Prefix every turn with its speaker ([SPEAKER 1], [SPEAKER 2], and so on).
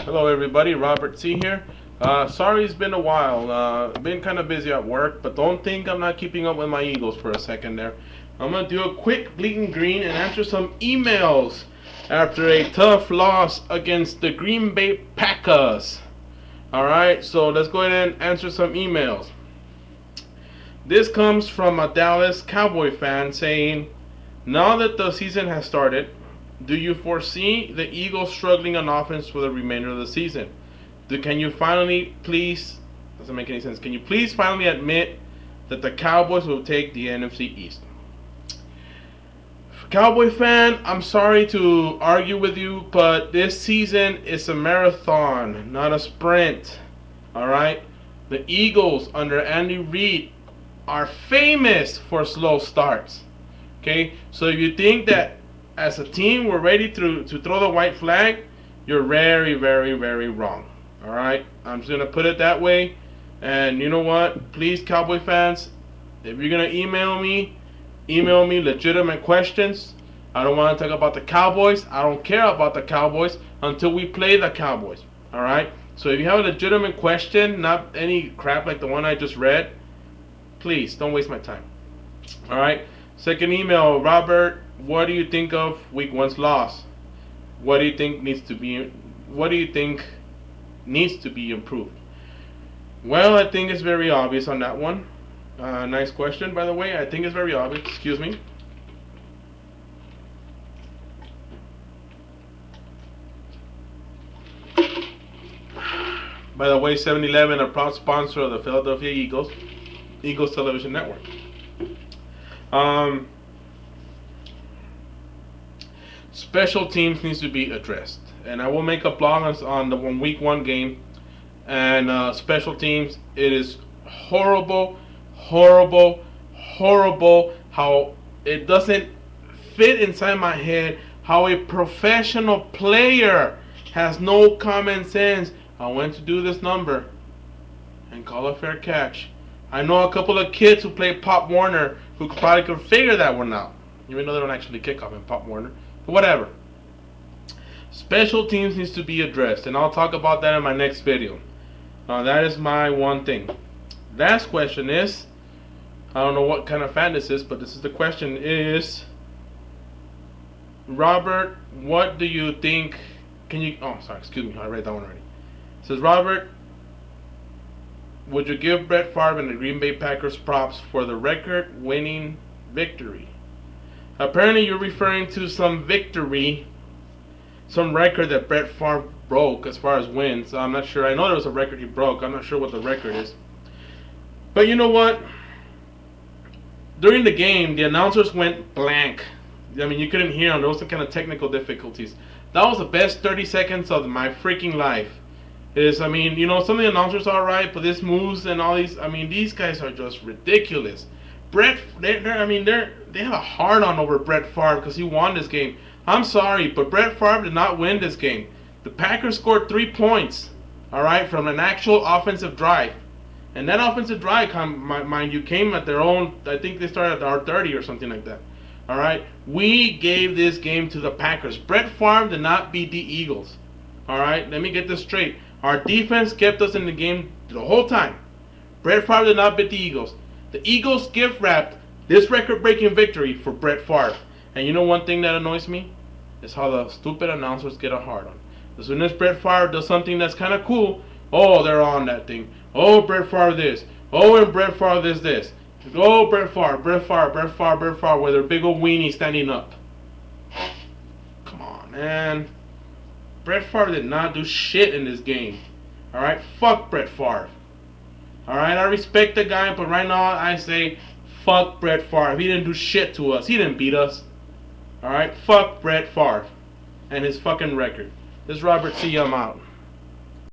[SPEAKER 1] Hello everybody, Robert C here. Sorry it's been a while. Been kind of busy at work, but don't think I'm not keeping up with my Eagles for a second there. I'm going to do a quick bleeding green and answer some emails after a tough loss against the Green Bay Packers. Alright, so let's go ahead and answer some emails. This comes from a Dallas Cowboy fan saying, now that the season has started, do you foresee the Eagles struggling on offense for the remainder of the season? Can you finally please, doesn't make any sense, can you please finally admit that the Cowboys will take the NFC East? Cowboy fan, I'm sorry to argue with you, but this season is a marathon, not a sprint. Alright? The Eagles under Andy Reid are famous for slow starts. Okay? So if you think that as a team we're ready to throw the white flag, you're very, very, very wrong. Alright? I'm just going to put it that way. And you know what? Please, Cowboy fans, if you're going to email me legitimate questions. I don't want to talk about the Cowboys. I don't care about the Cowboys until we play the Cowboys. Alright? So if you have a legitimate question, not any crap like the one I just read, please don't waste my time. Alright? Second email, Robert, what do you think of week one's loss? What do you think needs to be improved? Well, I think it's very obvious on that one. Nice question, by the way. I think it's very obvious. Excuse me. By the way, 7-Eleven, a proud sponsor of the Philadelphia Eagles Television Network. Special teams needs to be addressed, and I will make a blog on the week one game. And special teams, it is horrible how it doesn't fit inside my head how a professional player has no common sense. I went to do this number and call a fair catch. I know a couple of kids who play Pop Warner who probably could figure that one out, even though they don't actually kick off in Pop Warner. But whatever. Special teams needs to be addressed, and I'll talk about that in my next video. That is my one thing. Last question is, I don't know what kind of fan this is, but this is the question is, Robert, what do you think, excuse me, I read that one already. It says, Robert, would you give Brett Favre and the Green Bay Packers props for the record-winning victory? Apparently you're referring to some victory, some record that Brett Favre broke as far as wins. I'm not sure. I know there was a record he broke. I'm not sure what the record is. But you know what? During the game, the announcers went blank. I mean, you couldn't hear them. There was some kind of technical difficulties. That was the best 30 seconds of my freaking life. I mean, you know, some of the announcers are alright, but this moves and all these, I mean, these guys are just ridiculous. They have a hard-on over Brett Favre because he won this game. I'm sorry, but Brett Favre did not win this game. The Packers scored 3 points, alright, from an actual offensive drive. And that offensive drive, mind you, came at their own, I think they started at our 30 or something like that. Alright, we gave this game to the Packers. Brett Favre did not beat the Eagles. Alright, let me get this straight. Our defense kept us in the game the whole time. Brett Favre did not beat the Eagles. The Eagles gift wrapped this record-breaking victory for Brett Favre. And you know one thing that annoys me? Is how the stupid announcers get a hard on. As soon as Brett Favre does something that's kind of cool, oh, they're on that thing. Oh, Brett Favre this. Oh, and Brett Favre this. Oh, Brett Favre, with their big old weenie standing up. Come on, man. Brett Favre did not do shit in this game. Alright, fuck Brett Favre. Alright, I respect the guy, but right now I say, fuck Brett Favre. He didn't do shit to us. He didn't beat us. Alright, fuck Brett Favre and his fucking record. This is Robert C. I'm out.